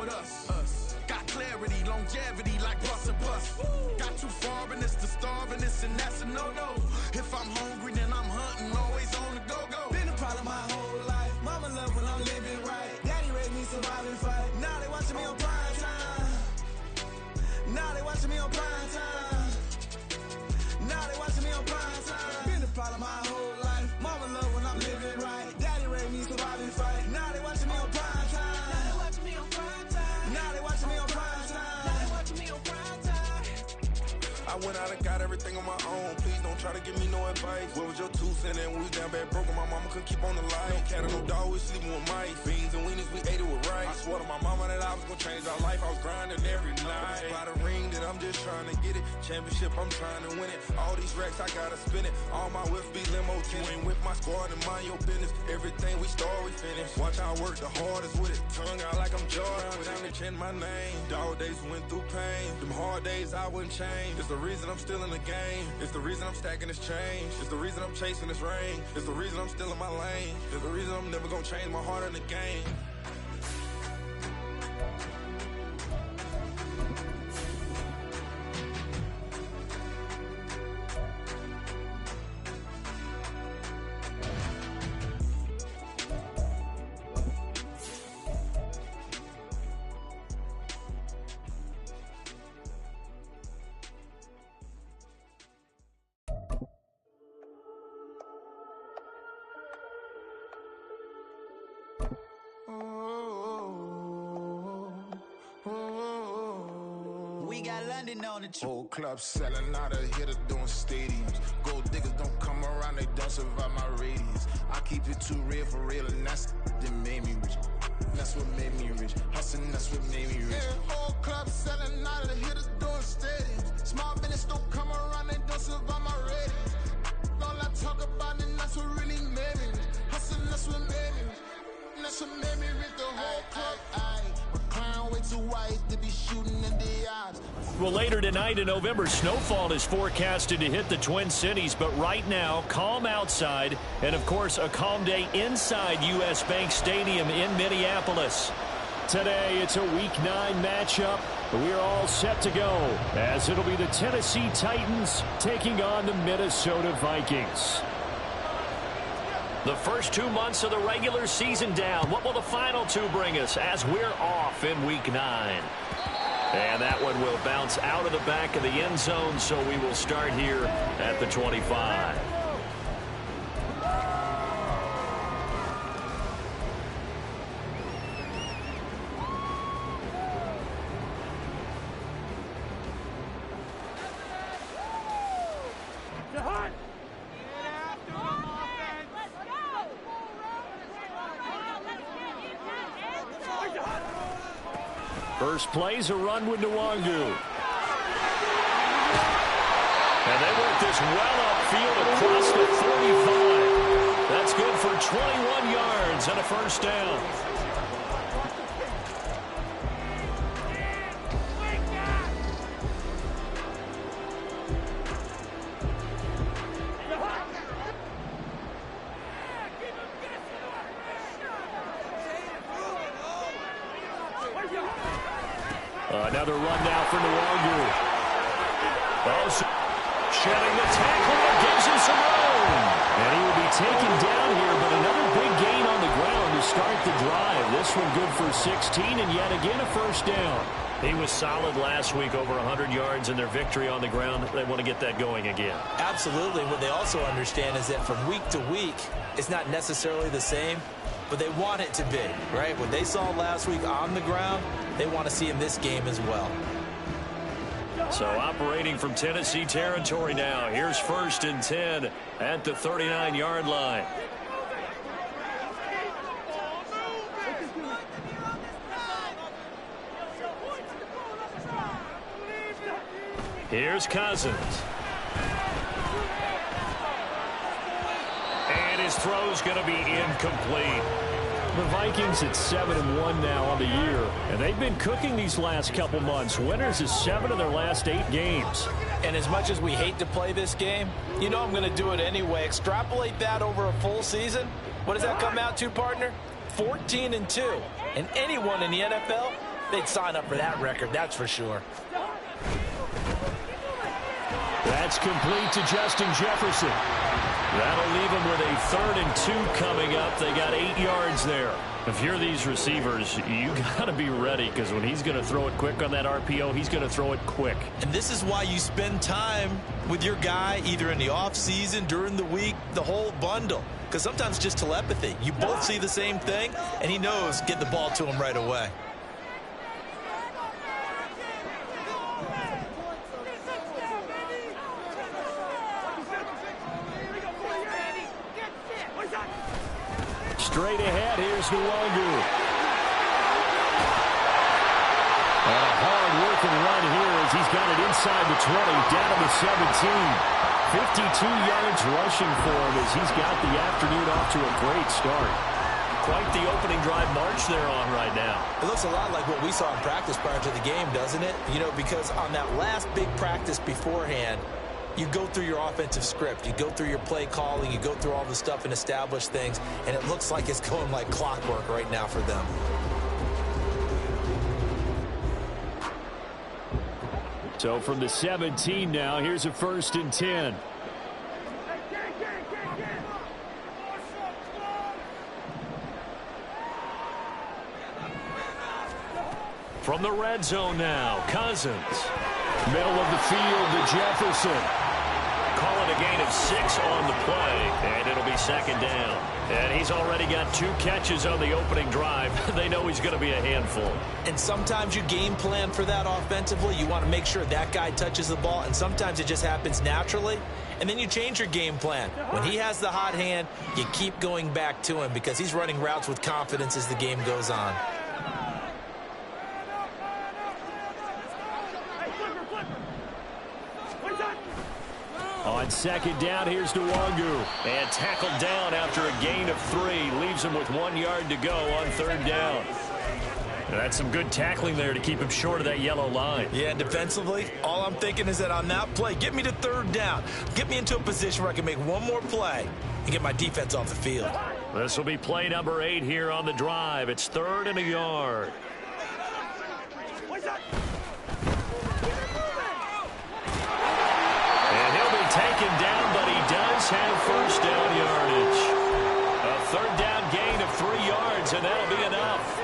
with us. Got clarity, longevity like bus and bus. Got too far and it's the starving, and that's a no-no. If I'm hungry, then I'm hunting, always on the go-go. Been a problem my whole life. Mama love when I'm living right. Daddy raised me survive and fight. Now they watching me on prime time. Now they watching me on prime time. Now they watching me on prime time. Been a problem my whole life. Mama love when I'm living right. Daddy raised me survive and fight. Now they watching me on prime time. Now they watching me on prime time. Now they watching me on prime time. Now they watching me on prime time. I went out and got everything on my own. Please don't try to give me no advice. What was your 2 cents? And we was down bad broke and my mama couldn't keep on the light. No cat or no dog, we sleeping with mice. Beans and weenies, we ate it with rice. I swore to my mama that I was gonna change our life. I was grinding every night. By the ring that I'm just trying to get it. Championship, I'm trying to win it. All these racks, I gotta spin it. All my whips be limo 10. You ain't with my squad and mind your business. Everything we start, we finish. Watch how I work the hardest with it. Tongue out like I'm Jordan. Time to change my name. Dog days went through pain. Them hard days I wouldn't change. It's the reason I'm still in the game. It's the reason I'm stacking this change. It's the reason I'm chasing this rain. It's the reason I'm still in my lane. It's the reason I'm never gonna change my heart in the game. We got London on the Whole club selling out of hitter doing stadiums. Gold diggers don't come around, they don't survive my radius. I keep it too real for real, and that's that made me rich. That's what made me rich. Hustling, that's what made me rich. Yeah, whole club selling out of hitters doing stadiums. Small business don't come around, they don't survive my radius. All I talk about, and that's what really made me rich. Hustling, that's what made me rich. And that's what made me rich. The whole club. McLaren way too wide to be shooting in the eyes. Well, later tonight in November, snowfall is forecasted to hit the Twin Cities, but right now, calm outside, and of course, a calm day inside U.S. Bank Stadium in Minneapolis. Today, it's a Week 9 matchup. We're all set to go, as it'll be the Tennessee Titans taking on the Minnesota Vikings. The first 2 months of the regular season down. What will the final 2 bring us as we're off in Week 9? And that one will bounce out of the back of the end zone, so we will start here at the 25. First play's a run with Nwangu. And they work this well upfield across the 45. That's good for 21 yards and a first down. Another run now for Nwangu. Oh, shedding the tackle, gives him some room. And he will be taken down here, but another big gain on the ground to start the drive. This one good for 16, and yet again a first down. He was solid last week, over 100 yards in their victory on the ground. They want to get that going again. Absolutely. What they also understand is that from week to week, it's not necessarily the same, but they want it to be, right? What they saw last week on the ground, they want to see in this game as well. So operating from Tennessee territory now. Here's 1st and 10 at the 39-yard line. Here's Cousins. And his throw's going to be incomplete. The Vikings at 7-1 now on the year, and they've been cooking these last couple months. Winners is 7 of their last 8 games. And as much as we hate to play this game, you know I'm going to do it anyway. Extrapolate that over a full season. What does that come out to, partner? 14-2. And anyone in the NFL they'd sign up for that record, that's for sure. That's complete to Justin Jefferson. That'll leave him with a 3rd and 2 coming up. They got 8 yards there. If you're these receivers, you got to be ready, because when he's going to throw it quick on that RPO, he's going to throw it quick. And this is why you spend time with your guy either in the offseason, during the week, the whole bundle. Because sometimes just telepathy. You both see the same thing, and he knows get the ball to him right away. Straight ahead, here's Nwangu. And a hard-working run here as he's got it inside the 20, down to the 17. 52 yards rushing for him as he's got the afternoon off to a great start. Quite the opening drive march they're on right now. It looks a lot like what we saw in practice prior to the game, doesn't it? You know, because on that last big practice beforehand, you go through your offensive script, you go through your play calling, you go through all the stuff and establish things, and it looks like it's going like clockwork right now for them. So from the 17 now, here's a 1st and 10. From the red zone now, Cousins. Middle of the field to Jefferson. Call it a gain of 6 on the play, and it'll be 2nd down. And he's already got 2 catches on the opening drive. They know he's going to be a handful. And sometimes you game plan for that offensively. You want to make sure that guy touches the ball, and sometimes it just happens naturally. And then you change your game plan. When he has the hot hand, you keep going back to him because he's running routes with confidence as the game goes on. On 2nd down, here's Nwangu. And tackled down after a gain of 3. Leaves him with 1 yard to go on 3rd down. And that's some good tackling there to keep him short of that yellow line. Yeah, and defensively, all I'm thinking is that on that play, get me to 3rd down. Get me into a position where I can make one more play and get my defense off the field. This will be play number 8 here on the drive. It's 3rd and a yard. Taken down, but he does have 1st down yardage. A 3rd down gain of 3 yards, and that'll be enough.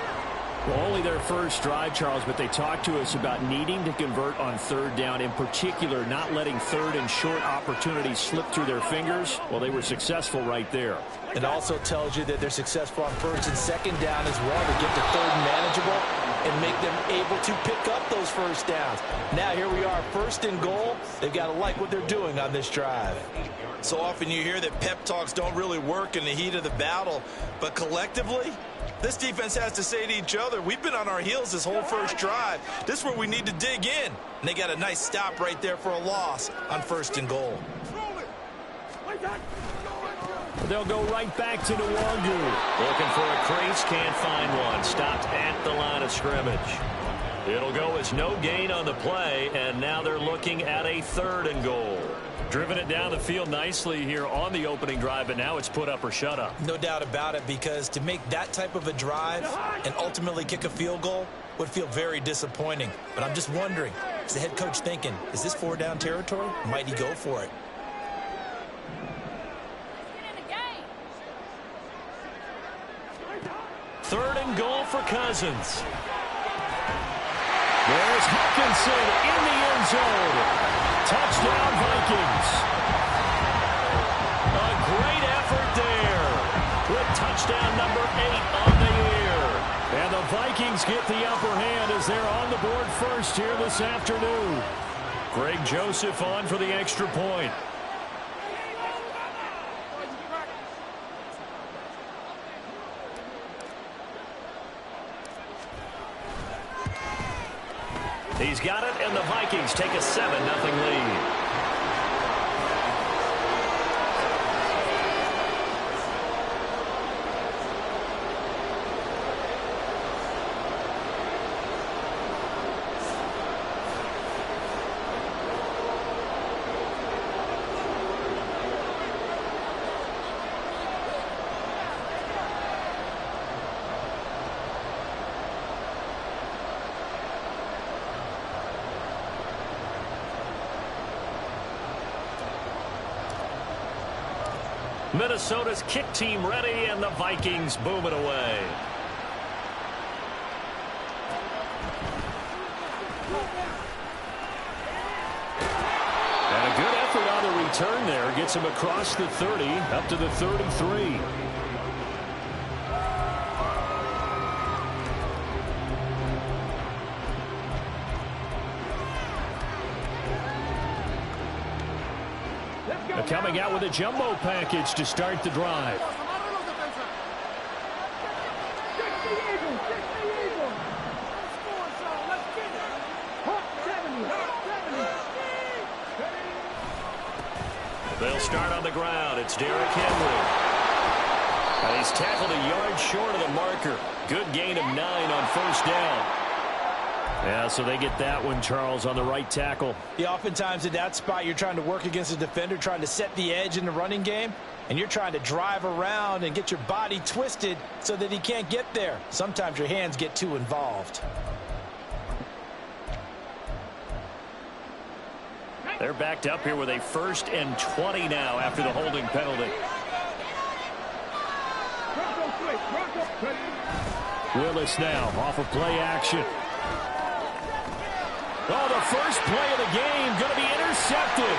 Well, only their first drive, Charles, but they talked to us about needing to convert on 3rd down, in particular not letting 3rd and short opportunities slip through their fingers. Well, they were successful right there. It also tells you that they're successful on 1st and 2nd down as well to get to 3rd and manageable and make them able to pick up those 1st downs. Now here we are, 1st and goal. They've got to like what they're doing on this drive. So often you hear that pep talks don't really work in the heat of the battle, but collectively, this defense has to say to each other, we've been on our heels this whole 1st drive. This is where we need to dig in. And they got a nice stop right there for a loss on 1st and goal. They'll go right back to Nwangu. Looking for a crease, can't find one. Stopped at the line of scrimmage. It'll go as no gain on the play, and now they're looking at a 3rd and goal. Driven it down the field nicely here on the opening drive, but now it's put up or shut up. No doubt about it, because to make that type of a drive and ultimately kick a field goal would feel very disappointing. But I'm just wondering, is the head coach thinking, is this 4-down territory? Might he go for it? Third and goal for Cousins. There's Hutchinson in the end zone. Touchdown, Vikings. A great effort there with touchdown number 8 on the year. And the Vikings get the upper hand as they're on the board first here this afternoon. Greg Joseph on for the extra point. He's got it, and the Vikings take a 7-0 lead. Minnesota's kick team ready, and the Vikings boom it away. And a good effort on the return there. Gets him across the 30, up to the 33. Coming out with a jumbo package to start the drive. They'll start on the ground. It's Derrick Henry. And he's tackled a yard short of the marker. Good gain of 9 on first down. Yeah, so they get that one, Charles, on the right tackle. Yeah, oftentimes in that spot, you're trying to work against a defender, trying to set the edge in the running game, and you're trying to drive around and get your body twisted so that he can't get there. Sometimes your hands get too involved. They're backed up here with a 1st and 20 now after the holding penalty. Willis now off of play action. Oh, the first play of the game going to be intercepted.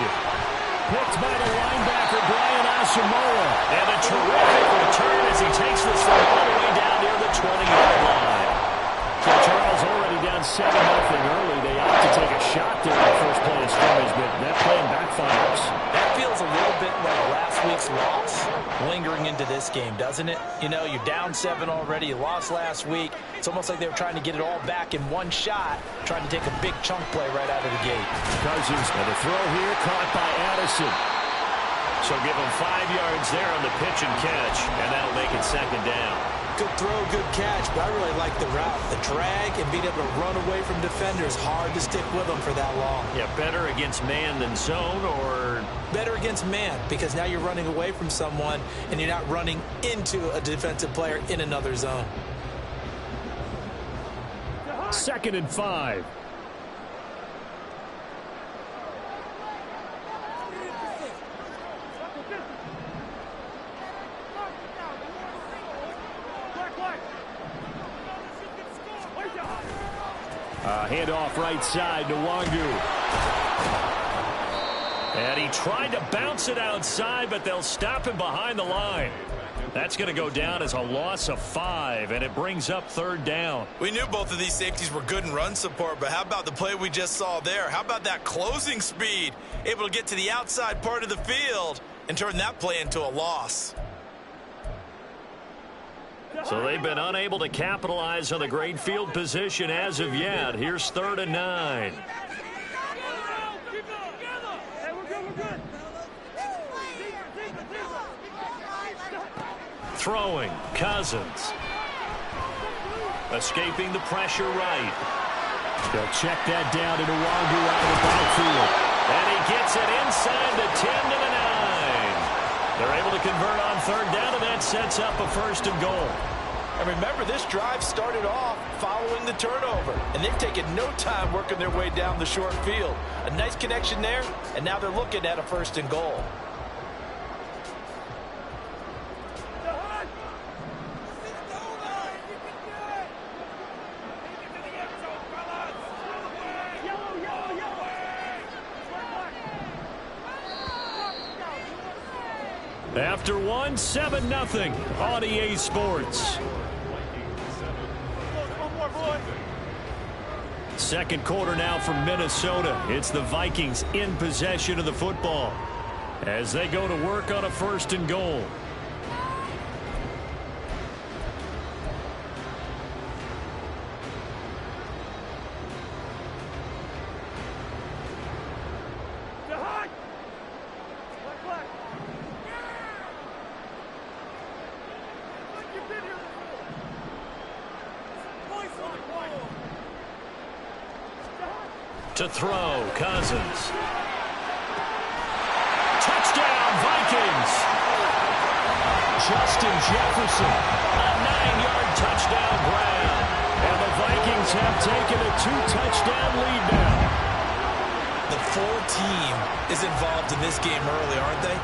Picked by the linebacker, Brian Asamoah. And a terrific return as he takes this thing all the way down near the 20-yard line. So Charles already down 7-0 early. They opt to take a shot there in the first play of scrimmage, but that plan backfires. That feels a little bit like last week's loss lingering into this game, doesn't it? You know, you're down 7 already. You lost last week. It's almost like they were trying to get it all back in one shot, trying to take a big chunk play right out of the gate. Cousins, and the throw here caught by Addison. So give him 5 yards there on the pitch and catch, and that'll make it 2nd down. Good throw, good catch, but I really like the route. The drag and being able to run away from defenders, hard to stick with them for that long. Yeah, better against man than zone, or? Better against man, because now you're running away from someone and you're not running into a defensive player in another zone. 2nd and 5. Handoff right side to Wangu. And he tried to bounce it outside, but they'll stop him behind the line. That's going to go down as a loss of 5, and it brings up 3rd down. We knew both of these safeties were good in run support, but how about the play we just saw there? How about that closing speed? Able to get to the outside part of the field and turn that play into a loss. So they've been unable to capitalize on the great field position as of yet. Here's 3rd and 9. Throwing, Cousins. Escaping the pressure right. They'll check that down to Wangu out of the backfield. And he gets it inside the 10 to the 9. They're able to convert on 3rd down, and that sets up a 1st and goal. And remember, this drive started off following the turnover, and they've taken no time working their way down the short field. A nice connection there, and now they're looking at a 1st and goal. After 1, 7-0 on EA Sports. 2nd quarter now from Minnesota. It's the Vikings in possession of the football as they go to work on a 1st and goal. To throw, Cousins. Touchdown, Vikings! Justin Jefferson, a 9-yard touchdown grab. And the Vikings have taken a 2-touchdown lead now. The full team is involved in this game early, aren't they?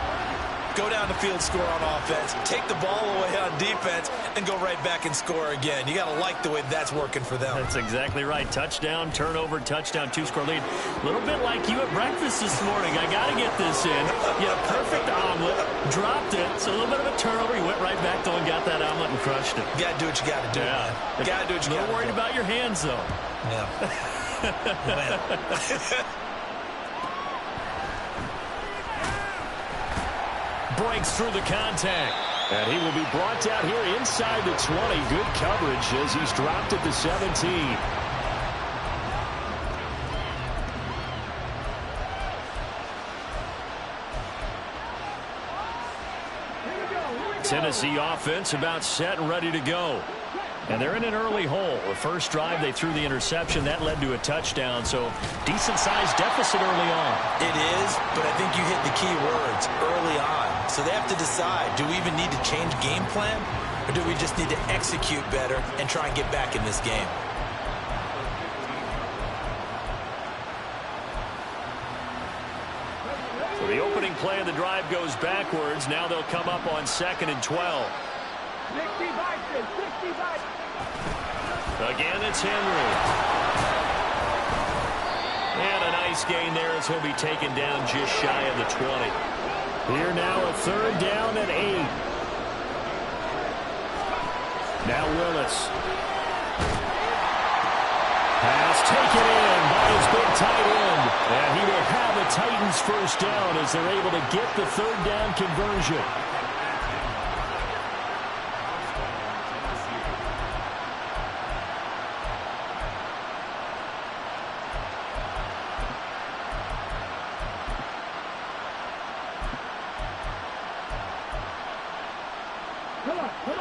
go down the field, score on offense, take the ball away on defense, and go right back and score again. You got to like the way that's working for them. That's exactly right. Touchdown, turnover, touchdown, 2-score lead. A little bit like you at breakfast this morning. I got to get this in. You had a perfect omelet, dropped it. It's a little bit of a turnover. You went right back though and got that omelet and crushed it. You got to do what you got to do. Yeah. You got to do what you got to do. A little worried about your hands though. Yeah. Breaks through the contact. And he will be brought down here inside the 20. Good coverage as he's dropped at the 17. Tennessee offense about set and ready to go. And they're in an early hole. The first drive, they threw the interception. That led to a touchdown. So decent-sized deficit early on. It is, but I think you hit the key words early on. So they have to decide, do we even need to change game plan? Or do we just need to execute better and try and get back in this game? So the opening play of the drive goes backwards. Now they'll come up on 2nd and 12. Again, it's Henry. And a nice gain there as he'll be taken down just shy of the 20. Here now a 3rd down and 8. Now Willis. Pass taken in by his big tight end. And he will have a Titans first down as they're able to get the 3rd down conversion.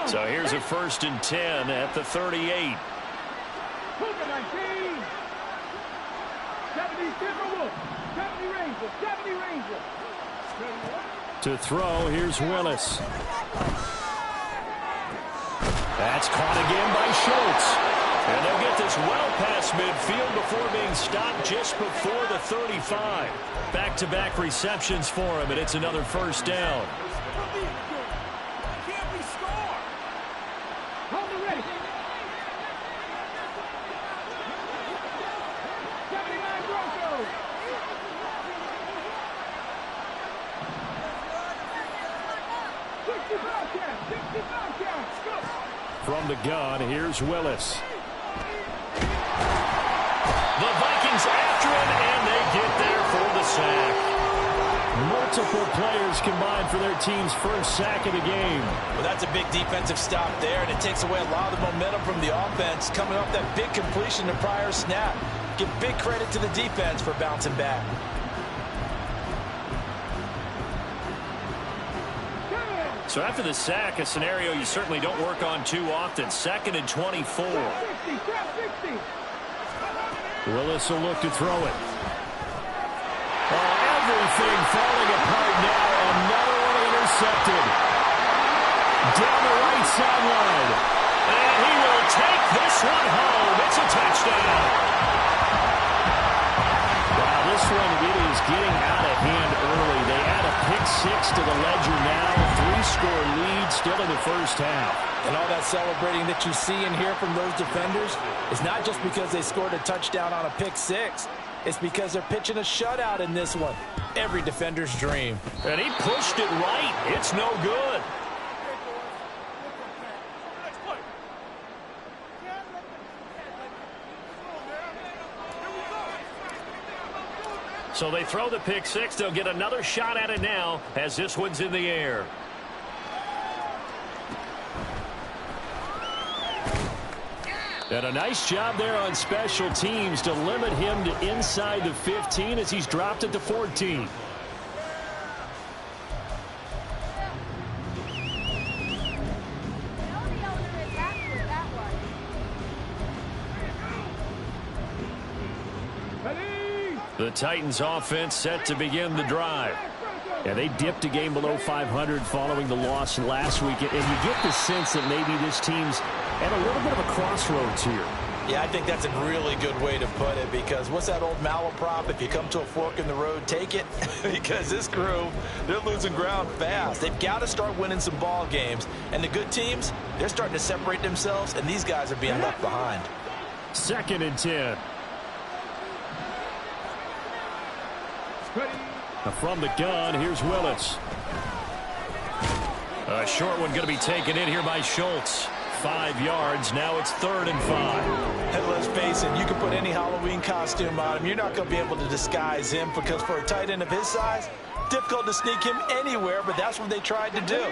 So here's a 1st and 10 at the 38. To throw, here's Willis. That's caught again by Schultz. And they'll get this well past midfield before being stopped just before the 35. Back-to-back receptions for him, and it's another 1st down. From the gun, here's Willis. The Vikings after him, and they get there for the sack. Multiple players combined for their team's first sack of the game. Well, that's a big defensive stop there, and it takes away a lot of the momentum from the offense coming off that big completion the prior snap. Give big credit to the defense for bouncing back. So after the sack, a scenario you certainly don't work on too often. 2nd and 24. Willis will look to throw it. Oh, everything falling apart now. Another one intercepted. Down the right sideline. And he will take this one home. It's a touchdown. Wow, this one, it is getting out of hand early. They add a pick-6 to the ledger now. 3-score lead still in the first half. And all that celebrating that you see and hear from those defenders is not just because they scored a touchdown on a pick-6. It's because they're pitching a shutout in this one. Every defender's dream. And he pushed it right. It's no good. So they throw the pick-6. They'll get another shot at it now as this one's in the air. And a nice job there on special teams to limit him to inside the 15 as he's dropped at the 14. The Titans offense set to begin the drive. And they dipped a game below 500 following the loss last week. And you get the sense that maybe this team's at a little bit of a crossroads here. Yeah, I think that's a really good way to put it, because what's that old malaprop? If you come to a fork in the road, take it. Because this crew, they're losing ground fast. They've got to start winning some ball games. And the good teams, they're starting to separate themselves, and these guys are being left behind. 2nd and 10. From the gun, here's Willis. A short one going to be taken in here by Schultz. 5 yards. Now it's 3rd and 5. And let's face it, you can put any Halloween costume on him. You're not going to be able to disguise him, because for a tight end of his size, difficult to sneak him anywhere, but that's what they tried to do.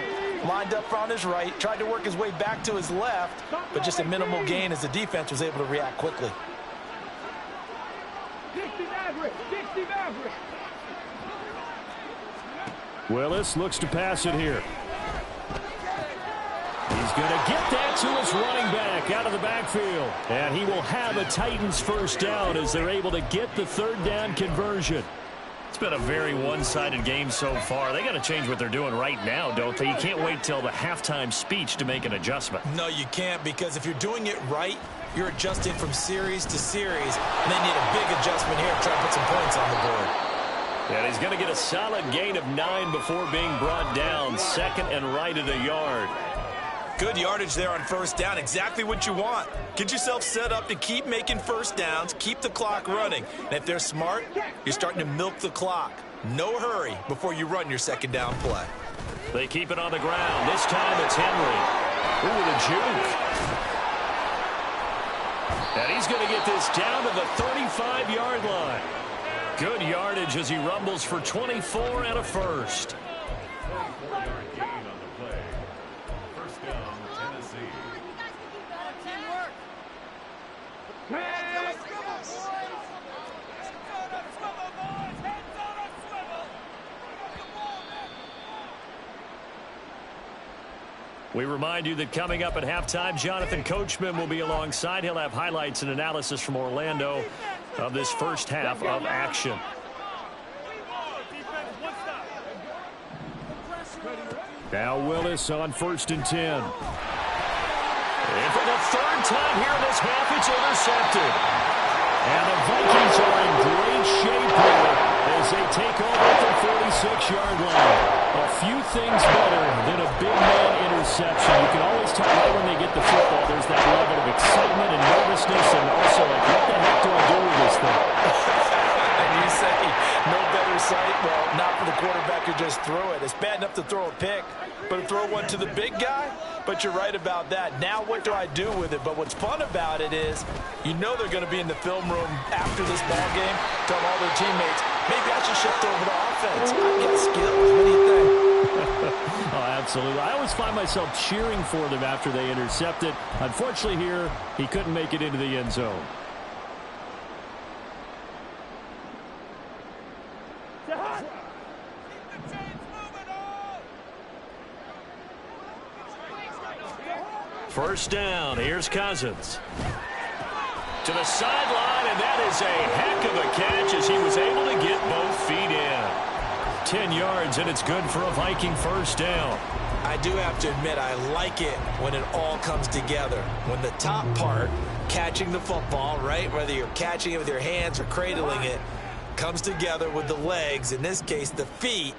Lined up on his right, tried to work his way back to his left, but just a minimal gain as the defense was able to react quickly. Willis looks to pass it here. He's going to get that to his running back out of the backfield. And he will have a Titans first down as they're able to get the 3rd down conversion. It's been a very one-sided game so far. They got to change what they're doing right now, don't they? You can't wait till the halftime speech to make an adjustment. No, you can't, because if you're doing it right, you're adjusting from series to series, and they need a big adjustment here to try to put some points on the board. And he's going to get a solid gain of 9 before being brought down. 2nd and right at a yard. Good yardage there on 1st down. Exactly what you want. Get yourself set up to keep making 1st downs, keep the clock running. And if they're smart, you're starting to milk the clock. No hurry before you run your 2nd down play. They keep it on the ground. This time it's Henry. Ooh, the juke. And he's going to get this down to the 35-yard line. Good yardage as he rumbles for 24 and a first. We remind you that coming up at halftime, Jonathan Coachman will be alongside. He'll have highlights and analysis from Orlando of this first half of action. Now Willis on 1st and 10. And for the 3rd time here in this half, it's intercepted. And the Vikings are in great shape here as they take over at the 46-yard line. A few things better than a big man interception. You can always tell right when they get the football, there's that level of excitement and nervousness, and also like, what the heck do I do with this thing? And you say, no better sight? Well, not for the quarterback who just threw it. It's bad enough to throw a pick, but to throw one to the big guy? But you're right about that. Now what do I do with it? But what's fun about it is, you know they're going to be in the film room after this ball game, telling all their teammates, maybe I should shift over to offense. I've got skills. What do you think? Oh, absolutely. I always find myself cheering for them after they intercept it. Unfortunately here, he couldn't make it into the end zone. First down. Here's Cousins. To the sideline, and that is a heck of a catch as he was able to get both feet in. 10 yards, and it's good for a Viking first down. I do have to admit, I like it when it all comes together. When the top part, catching the football, right, whether you're catching it with your hands or cradling it, comes together with the legs, in this case the feet,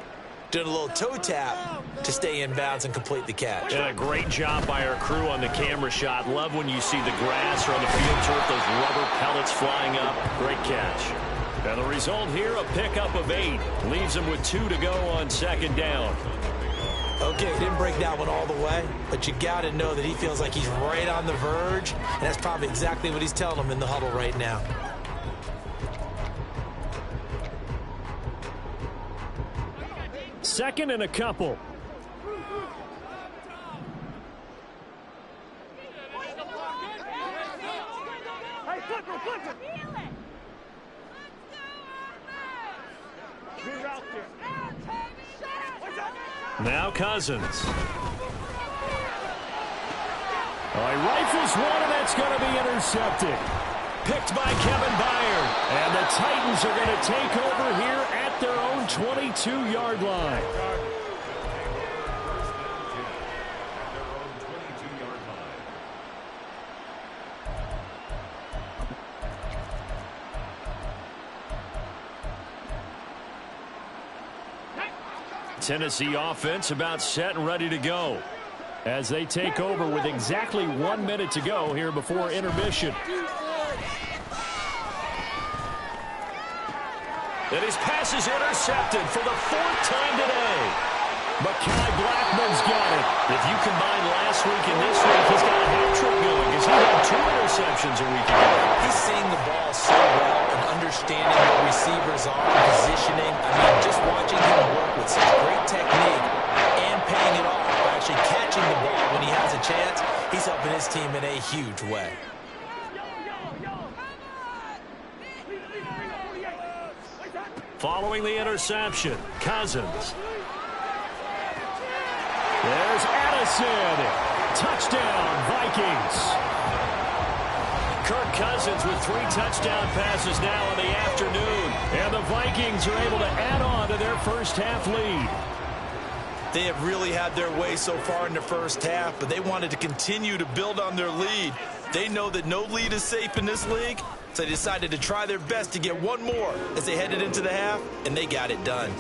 doing a little toe tap to stay in bounds and complete the catch. And a great job by our crew on the camera shot. Love when you see the grass or on the field turf, those rubber pellets flying up. Great catch. And the result here, a pickup of 8. Leaves him with 2 to go on 2nd down. Okay, didn't break that one all the way, but you got to know that he feels like he's right on the verge, and that's probably exactly what he's telling them in the huddle right now. Second and a couple. Now Cousins. Oh, he rifles one, and that's going to be intercepted. Picked by Kevin Byard. And the Titans are going to take over here at their own 22-yard line. Tennessee offense about set and ready to go as they take over with exactly 1 minute to go here before intermission. And his pass is intercepted for the 4th time today. Mekhi Blackmon's got it. If you combine last week and this week, he's got a hat trick going because he had 2 interceptions a week ago. He's seeing the ball so well and understanding what receivers are, positioning. I mean, just watching him work with such great technique and paying it off by actually catching the ball when he has a chance, he's helping his team in a huge way. Following the interception, Cousins. There's Addison. Touchdown, Vikings. Kirk Cousins with 3 touchdown passes now in the afternoon. And the Vikings are able to add on to their first half lead. They have really had their way so far in the first half, but they wanted to continue to build on their lead. They know that no lead is safe in this league, so they decided to try their best to get one more as they headed into the half, and they got it done.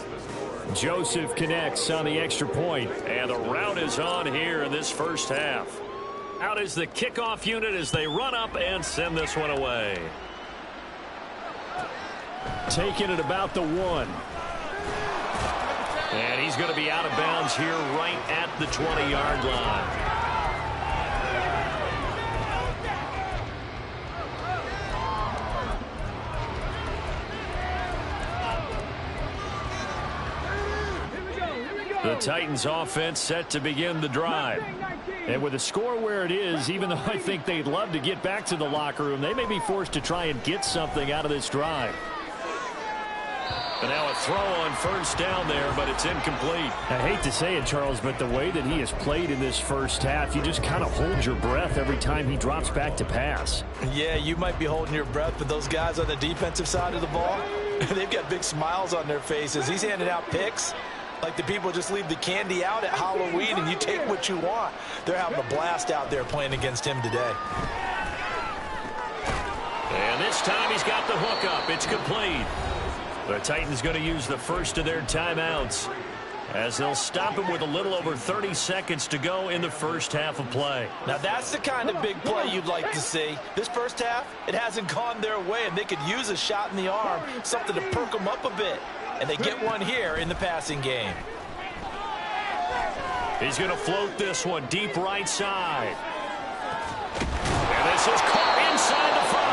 Joseph connects on the extra point, and the route is on here in this first half. Out is the kickoff unit as they run up and send this one away. Taking it about the 1. And he's going to be out of bounds here right at the 20-yard line. The Titans offense set to begin the drive. And with the score where it is, even though I think they'd love to get back to the locker room, they may be forced to try and get something out of this drive. And now a throw on first down there, but it's incomplete. I hate to say it, Charles, but the way that he has played in this first half, you just kind of hold your breath every time he drops back to pass. Yeah, you might be holding your breath, but those guys on the defensive side of the ball, they've got big smiles on their faces. He's handing out picks like the people just leave the candy out at Halloween and you take what you want. They're having a blast out there playing against him today. And this time he's got the hook up. It's complete. The Titans going to use the first of their timeouts as they'll stop him with a little over 30 seconds to go in the first half of play. Now that's the kind of big play you'd like to see. This first half, it hasn't gone their way, and they could use a shot in the arm, something to perk them up a bit. And they get one here in the passing game. He's going to float this one deep right side. And this is caught inside the 5.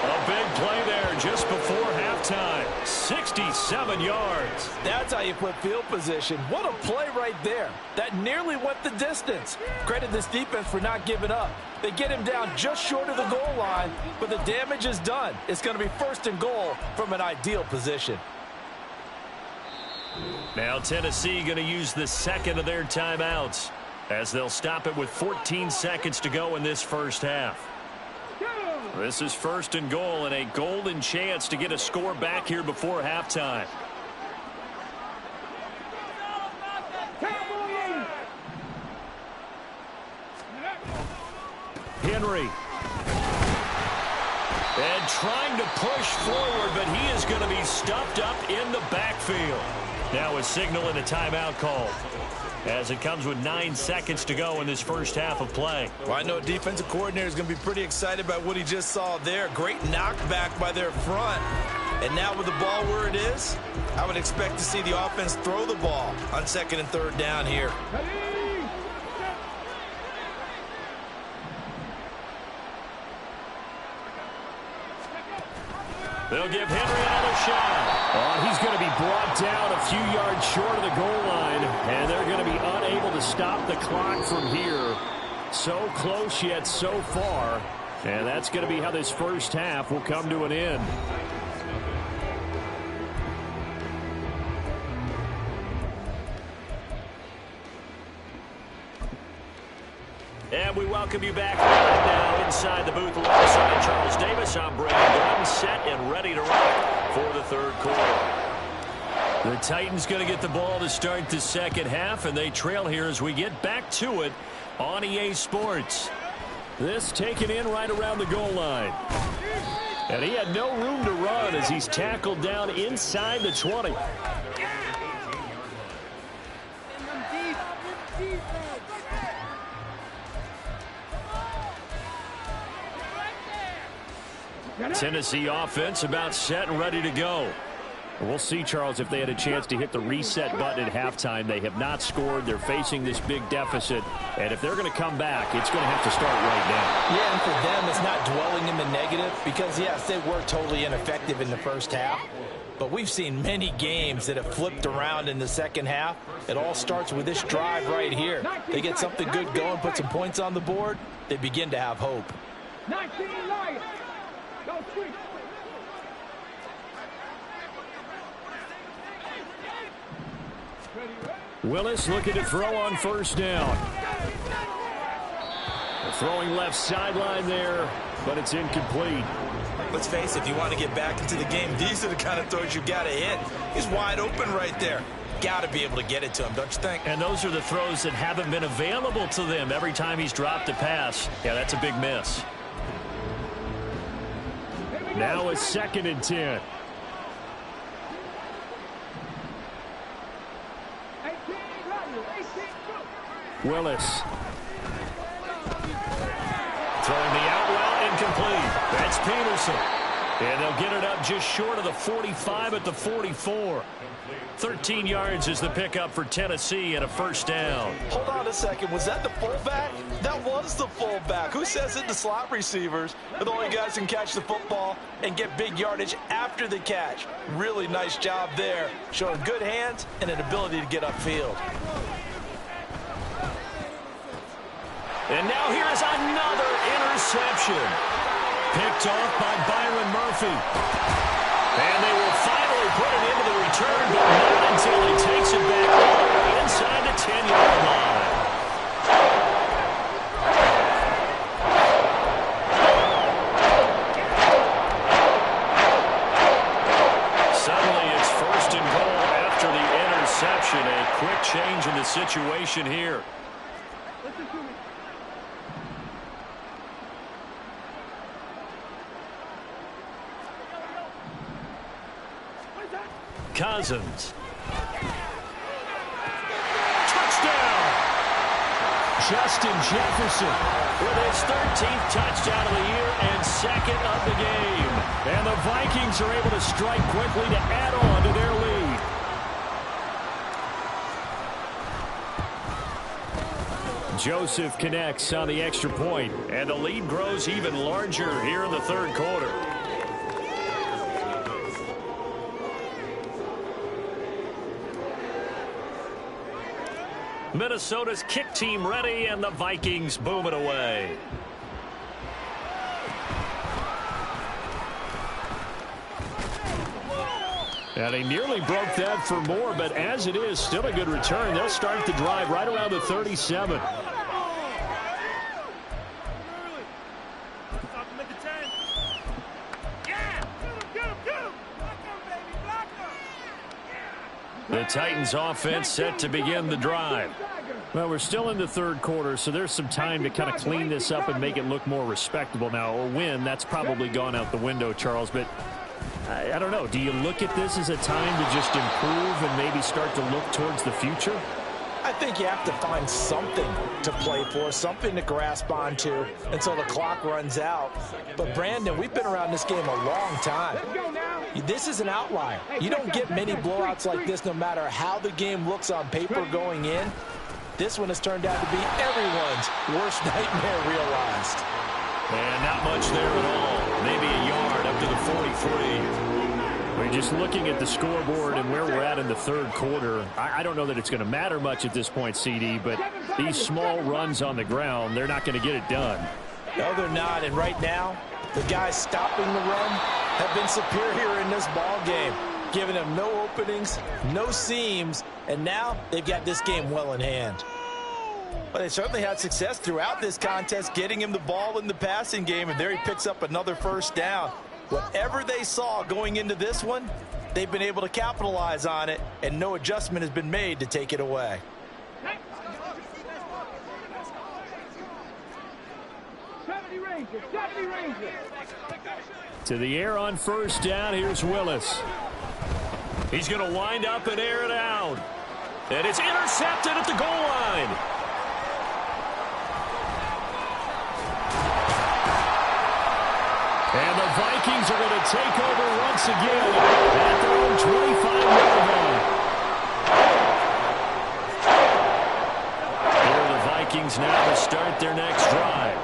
A big play there just before halftime. 67 yards. That's how you put field position. What a play right there. That nearly went the distance. Credit this defense for not giving up. They get him down just short of the goal line, but the damage is done. It's going to be 1st and goal from an ideal position. Now Tennessee going to use the second of their timeouts as they'll stop it with 14 seconds to go in this first half. This is 1st and goal and a golden chance to get a score back here before halftime. Henry. And trying to push forward, but he is going to be stuffed up in the backfield. Now a signal and a timeout call as it comes with 9 seconds to go in this first half of play. Well, I know a defensive coordinator is going to be pretty excited about what he just saw there. Great knockback by their front. And now with the ball where it is, I would expect to see the offense throw the ball on 2nd and 3rd down here. They'll give Henry another shot. Oh, he's going to be brought down a few yards short of the goal line, and they're going to be unable to stop the clock from here. So close yet so far, and that's going to be how this first half will come to an end. And we welcome you back right now inside the booth alongside Charles Davis. I'm Brandon Gordon, set and ready to rock for the 3rd quarter. The Titans going to get the ball to start the second half, and they trail here as we get back to it on EA Sports. This taken in right around the goal line. And he had no room to run as he's tackled down inside the 20. Tennessee offense about set and ready to go. We'll see, Charles, if they had a chance to hit the reset button at halftime. They have not scored. They're facing this big deficit. And if they're going to come back, it's going to have to start right now. Yeah, and for them, it's not dwelling in the negative because, yes, they were totally ineffective in the first half. But we've seen many games that have flipped around in the second half. It all starts with this drive right here. They get something good going, put some points on the board, they begin to have hope. 19 Lions. Go switch. Willis looking to throw on first down. Throwing left sideline there, but it's incomplete. Let's face it, if you want to get back into the game, these are the kind of throws you got to hit. He's wide open right there. Got to be able to get it to him, don't you think? And those are the throws that haven't been available to them every time he's dropped a pass. Yeah, that's a big miss. Now it's 2nd and 10. Willis. Throwing the out route, incomplete. That's Peterson. And they'll get it up just short of the 45 at the 44. 13 yards is the pickup for Tennessee and a first down. Hold on a second. Was that the fullback? That was the fullback. Who says it? The slot receivers are the only guys who can catch the football and get big yardage after the catch. Really nice job there, showing good hands and an ability to get upfield. And now here is another interception. Picked off by Byron Murphy. And they will finally put it into the return, but not until he takes it back all the way inside the 10-yard line. Suddenly it's 1st and goal after the interception. A quick change in the situation here. Cousins. Touchdown! Justin Jefferson with his 13th touchdown of the year and 2nd of the game. And the Vikings are able to strike quickly to add on to their lead. Joseph connects on the extra point, and the lead grows even larger here in the 3rd quarter. Minnesota's kick team ready, and the Vikings boom it away. And he nearly broke that for more, but as it is, still a good return. They'll start the drive right around the 37. The Titans offense set to begin the drive. Well, we're still in the 3rd quarter, so there's some time to kind of clean this up and make it look more respectable now. Or win, that's probably gone out the window, Charles. But I don't know. Do you look at this as a time to just improve and maybe start to look towards the future? I think you have to find something to play for, something to grasp onto until the clock runs out. But, Brandon, we've been around this game a long time. This is an outlier. You don't get many blowouts like this no matter how the game looks on paper going in. This one has turned out to be everyone's worst nightmare realized. And not much there at all. Maybe a yard up to the 43. We're just looking at the scoreboard and where we're at in the 3rd quarter. I don't know that it's going to matter much at this point, CD, but these small runs on the ground, they're not going to get it done. No, they're not. And right now, the guys stopping the run have been superior in this ball game, giving them no openings, no seams, and now they've got this game well in hand. But they certainly had success throughout this contest, getting him the ball in the passing game, and there he picks up another first down. Whatever they saw going into this one, they've been able to capitalize on it, and no adjustment has been made to take it away. To the air on first down. Here's Willis. He's going to wind up and air it out. And it's intercepted at the goal line. And the Vikings are going to take over once again at their own 25-yard line. Here are the Vikings now to start their next drive.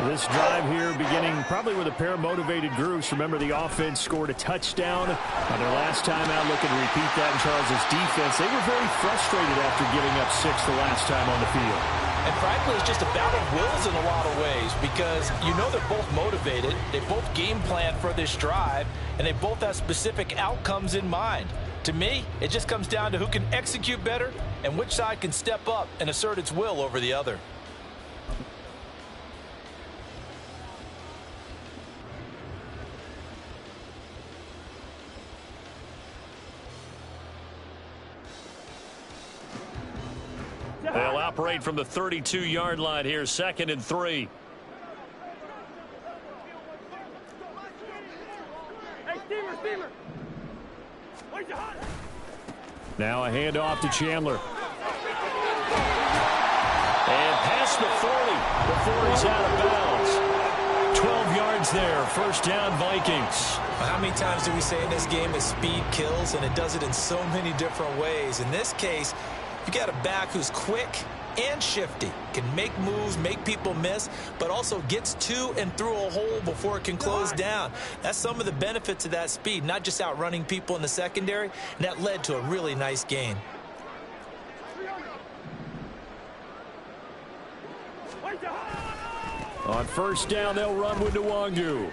This drive here beginning probably with a pair of motivated groups. Remember, the offense scored a touchdown on their last time out. Looking to repeat that in Charles's defense. They were very frustrated after giving up 6 the last time on the field. And frankly, it's just a battle of wills in a lot of ways because you know they're both motivated. They both game plan for this drive, and they both have specific outcomes in mind. To me, it just comes down to who can execute better and which side can step up and assert its will over the other. They'll operate from the 32-yard line here, 2nd and 3. Hey, Steamer. Now a handoff to Chandler. And past the 40 before he's out of bounds. 12 yards there, first down Vikings. How many times do we say in this game that speed kills, and it does it in so many different ways? In this case, you got a back who's quick and shifty, can make moves, make people miss, but also gets to and through a hole before it can close down. That's some of the benefits of that speed, not just outrunning people in the secondary, and that led to a really nice gain. On first down, they'll run with Nwangu.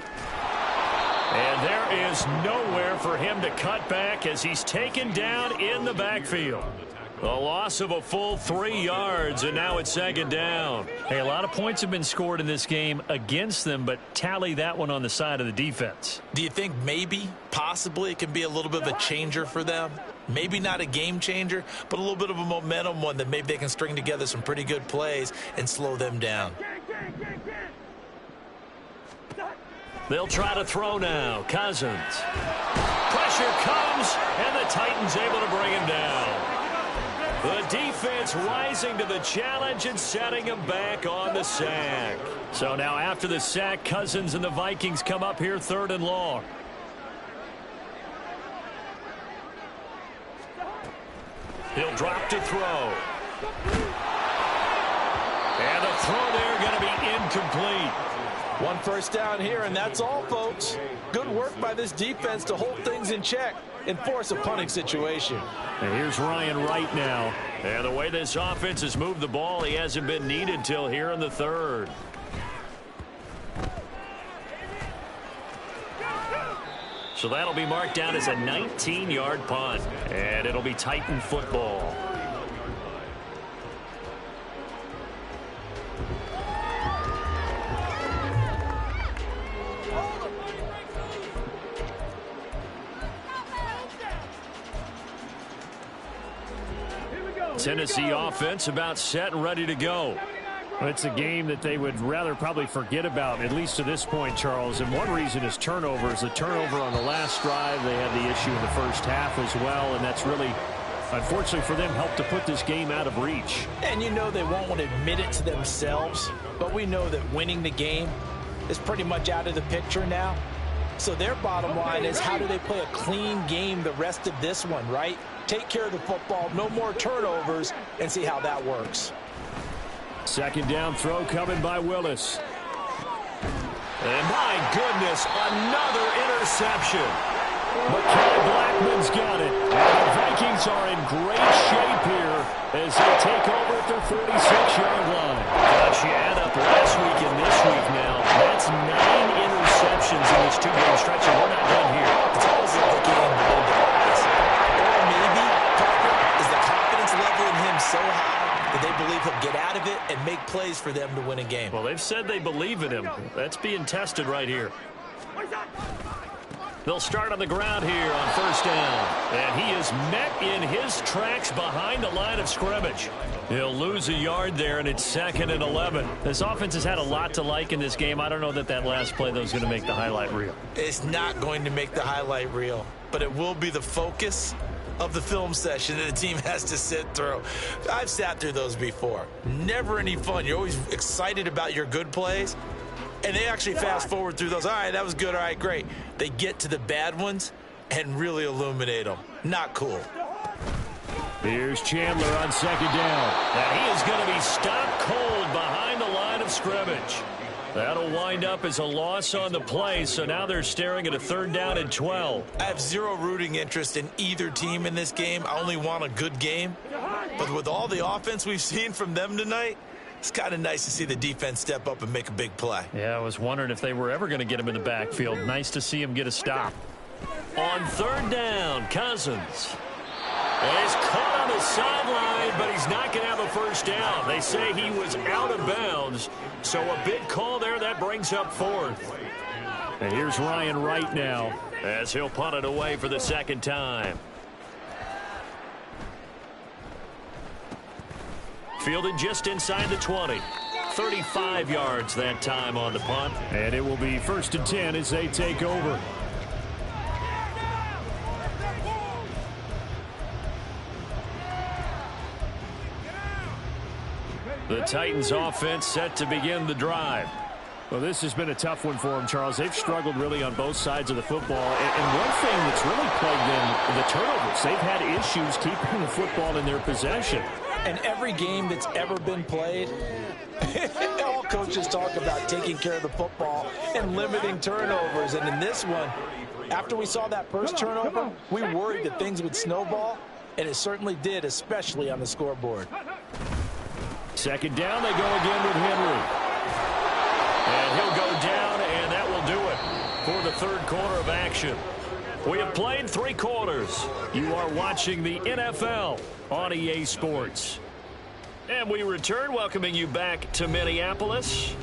And there is nowhere for him to cut back as he's taken down in the backfield. A loss of a full 3 yards, and now it's 2nd down. Hey, a lot of points have been scored in this game against them, but tally that one on the side of the defense. Do you think maybe, possibly, it can be a little bit of a changer for them? Maybe not a game changer, but a little bit of a momentum one that maybe they can string together some pretty good plays and slow them down. They'll try to throw now. Cousins. Pressure comes, and the Titans able to bring him down. The defense rising to the challenge and setting him back on the sack. So now after the sack, Cousins and the Vikings come up here 3rd and long. He'll drop to throw. And the throw there going to be incomplete. One first down here, and that's all, folks. Good work by this defense to hold things in check and force a punting situation. And here's Ryan Wright now. And the way this offense has moved the ball, he hasn't been needed till here in the 3rd. So that'll be marked down as a 19-yard punt. And it'll be Titan football. Tennessee offense about set and ready to go. It's a game that they would rather probably forget about, at least to this point, Charles. And one reason is turnovers. The turnover on the last drive, they had the issue in the first half as well, and that's really, unfortunately for them, helped to put this game out of reach. And you know they won't want to admit it to themselves, but we know that winning the game is pretty much out of the picture now. So their bottom line is, how do they play a clean game the rest of this one, right? Take care of the football, no more turnovers, and see how that works. 2nd down throw coming by Willis. And my goodness, another interception. Mekhi Blackman's got it. And the Vikings are in great shape here as they take over at their 46-yard line. Gosh, you add up last week and this week now. That's 9 interceptions in this 2-game stretch, and we're not done here. It's always like a game below the eyes. Or maybe, partner, is the confidence level in him so high that they believe he'll get out of it and make plays for them to win a game. Well, they've said they believe in him. That's being tested right here. They'll start on the ground here on first down. And he is met in his tracks behind the line of scrimmage. He'll lose a yard there, and it's 2nd and 11. This offense has had a lot to like in this game. I don't know that that last play, though, is going to make the highlight reel. It's not going to make the highlight reel, but it will be the focus of the film session that a team has to sit through. I've sat through those before. Never any fun. You're always excited about your good plays, and they actually fast forward through those. All right, that was good. All right, great. They get to the bad ones and really illuminate them. Not cool. Here's Chandler on second down. And he is going to be stopped cold behind the line of scrimmage. That'll wind up as a loss on the play, so now they're staring at a 3rd down and 12. I have zero rooting interest in either team in this game. I only want a good game. But with all the offense we've seen from them tonight, it's kind of nice to see the defense step up and make a big play. Yeah, I was wondering if they were ever going to get him in the backfield. Nice to see him get a stop. On 3rd down, Cousins. He's caught on the sideline, but he's not going to have a first down. They say he was out of bounds, so a big call there. That brings up 4th. And here's Ryan Wright now as he'll punt it away for the 2nd time. Fielded just inside the 20. 35 yards that time on the punt. And it will be 1st and 10 as they take over. The Titans offense set to begin the drive. Well, this has been a tough one for them, Charles. They've struggled really on both sides of the football. And one thing that's really plagued them, the turnovers. They've had issues keeping the football in their possession. And every game that's ever been played, all coaches talk about taking care of the football and limiting turnovers. And in this one, after we saw that first turnover, we worried that things would snowball, and it certainly did, especially on the scoreboard. 2nd down, they go again with Henry. And he'll go down, and that will do it for the 3rd quarter of action. We have played 3 quarters. You are watching the NFL on EA Sports. And we return, welcoming you back to Minneapolis.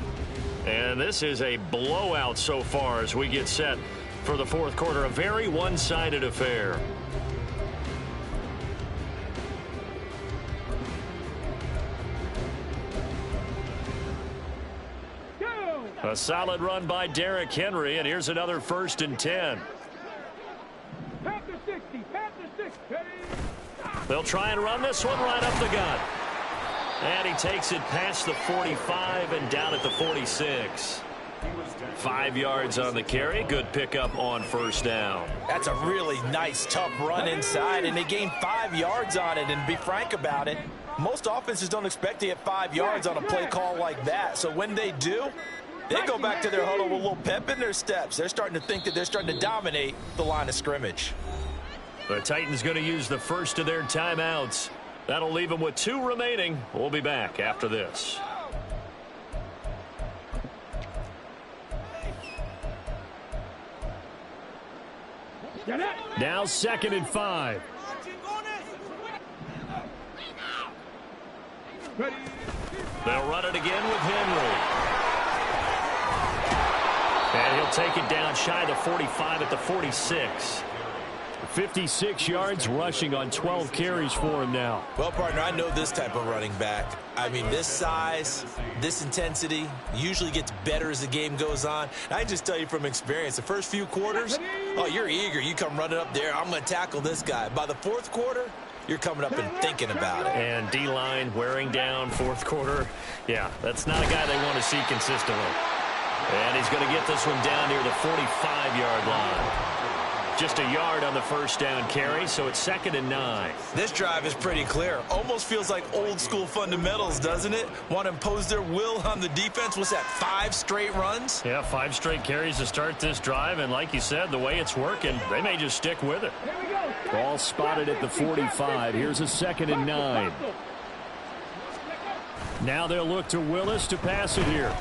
And this is a blowout so far as we get set for the 4th quarter. A very one-sided affair. A solid run by Derrick Henry, and here's another 1st and 10. They'll try and run this one right up the gut. And he takes it past the 45 and down at the 46. 5 yards on the carry. Good pickup on 1st down. That's a really nice, tough run inside, and they gained 5 yards on it. And be frank about it, most offenses don't expect to get 5 yards on a play call like that. So when they do, they go back to their huddle with a little pep in their steps. They're starting to think that they're starting to dominate the line of scrimmage. The Titans going to use the first of their timeouts. That'll leave them with 2 remaining. We'll be back after this. Now 2nd and 5. They'll run it again with Henry. And he'll take it down shy of the 45 at the 46. 56 yards rushing on 12 carries for him now. Well, partner, I know this type of running back. I mean, this size, this intensity usually gets better as the game goes on. I can just tell you from experience, the first few quarters, oh, you're eager. You come running up there, I'm going to tackle this guy. By the 4th quarter, you're coming up and thinking about it. And D-line wearing down 4th quarter. Yeah, that's not a guy they want to see consistently. And he's going to get this one down near the 45-yard line. Just a yard on the 1st down carry, so it's 2nd and 9. This drive is pretty clear. Almost feels like old-school fundamentals, doesn't it? Want to impose their will on the defense. What's that, 5 straight runs? Yeah, 5 straight carries to start this drive, and like you said, the way it's working, they may just stick with it. Ball spotted at the 45. Here's a 2nd and 9. Now they'll look to Willis to pass it here.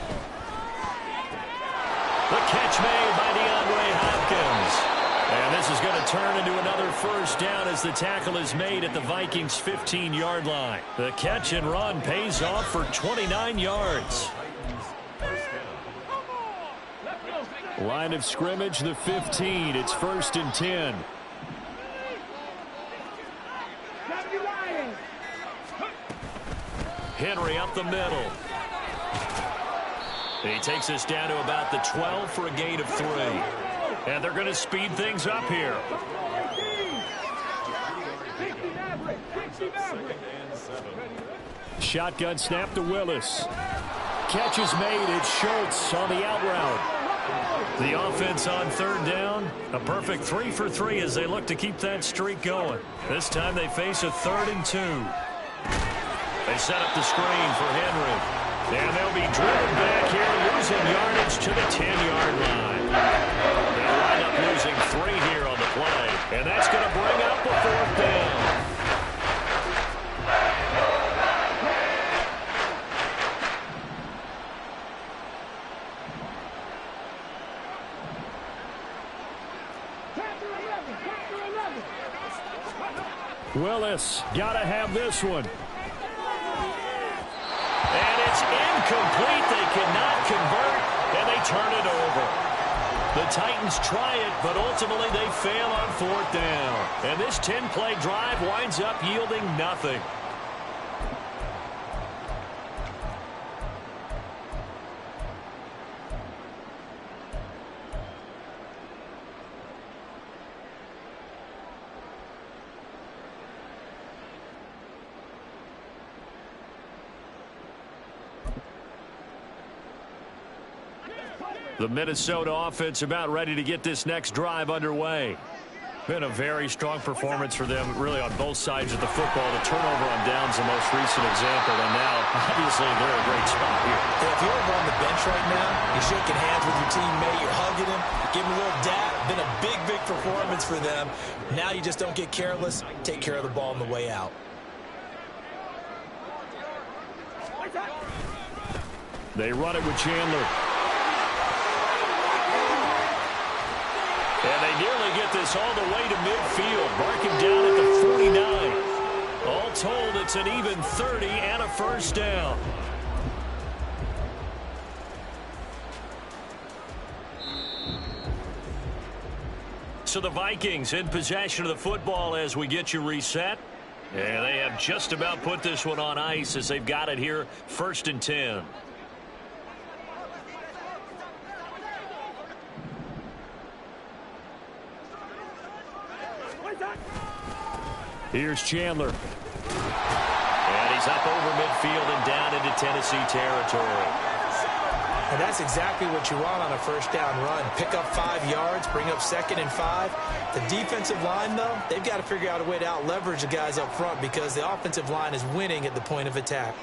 The catch made by DeAndre Hopkins. And this is going to turn into another 1st down as the tackle is made at the Vikings' 15-yard line. The catch and run pays off for 29 yards. Line of scrimmage, the 15. It's 1st and 10. Henry up the middle. He takes us down to about the 12 for a gain of 3. And they're going to speed things up here. Shotgun snap to Willis. Catch is made. It's Schultz on the out route. The offense on third down. A perfect 3 for 3 as they look to keep that streak going. This time they face a 3rd and 2. They set up the screen for Henry. And they'll be driven back here, losing yardage to the 10-yard line. They'll wind up losing 3 here on the play. And that's going to bring up a 4th down. Willis, gotta have this one. And it's incomplete. They cannot convert, and they turn it over. The Titans try it, but ultimately they fail on 4th down. And this 10-play drive winds up yielding nothing. The Minnesota offense about ready to get this next drive underway. Been a very strong performance for them, really, on both sides of the football. The turnover on downs, the most recent example, and now, obviously, they're in a great spot here. Yeah, if you're over on the bench right now, you're shaking hands with your teammate, you're hugging him, giving him a little dap. Been a big, big performance for them. Now you just don't get careless. Take care of the ball on the way out. They run it with Chandler. And they nearly get this all the way to midfield. Marking down at the 49. All told, it's an even 30 and a 1st down. So the Vikings in possession of the football as we get you reset. And they have just about put this one on ice as they've got it here, 1st and 10. Here's Chandler. And he's up over midfield and down into Tennessee territory. And that's exactly what you want on a 1st down run. Pick up 5 yards, bring up 2nd and 5. The defensive line, though, they've got to figure out a way to out-leverage the guys up front because the offensive line is winning at the point of attack.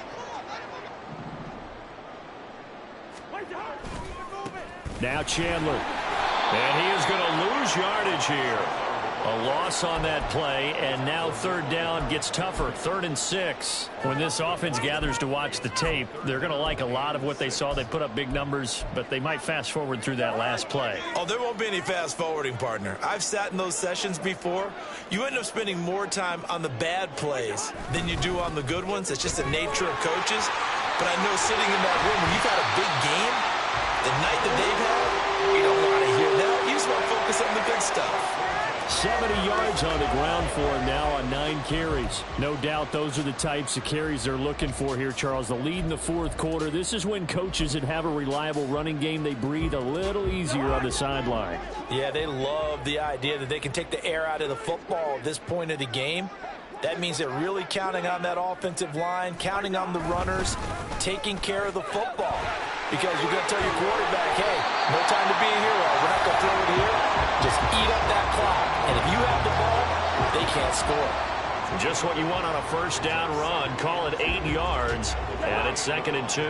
Now Chandler. And he is going to lose yardage here. A loss on that play, and now 3rd down gets tougher, 3rd and 6. When this offense gathers to watch the tape, they're going to like a lot of what they saw. They put up big numbers, but they might fast forward through that last play. Oh, there won't be any fast forwarding, partner. I've sat in those sessions before. You end up spending more time on the bad plays than you do on the good ones. It's just the nature of coaches. But I know sitting in that room, when you've had a big game, the night that they've had, you don't want to hear that. You just want to focus on the good stuff. 70 yards on the ground for him now on 9 carries. No doubt those are the types of carries they're looking for here, Charles. The lead in the 4th quarter. This is when coaches that have a reliable running game, they breathe a little easier on the sideline. Yeah, they love the idea that they can take the air out of the football at this point of the game. That means they're really counting on that offensive line, counting on the runners, taking care of the football. Because you're going to tell your quarterback, hey, no time to be a hero. We're not going to throw it here. Just eat up that clock. And if you have the ball, they can't score. Just what you want on a 1st down run. Call it 8 yards, and it's 2nd and 2.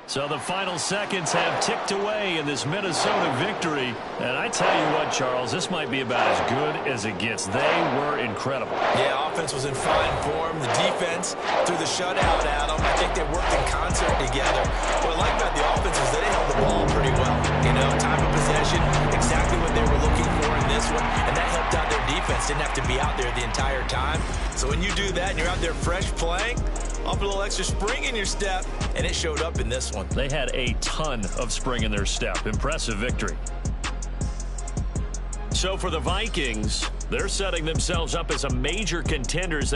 So the final seconds have ticked away in this Minnesota victory. And I tell you what, Charles, this might be about as good as it gets. They were incredible. Yeah, offense was in fine form. The defense threw the shutout at them. I think they worked in concert together. What I like about the offense is that they held the ball pretty well. You know, time of possession, exactly what they were looking for in this one. And that helped out their defense. Didn't have to be out there the entire time. So when you do that and you're out there fresh playing, up a little extra spring in your step, and it showed up in this one. They had a ton of spring in their step. Impressive victory. So for the Vikings, they're setting themselves up as a major contenders.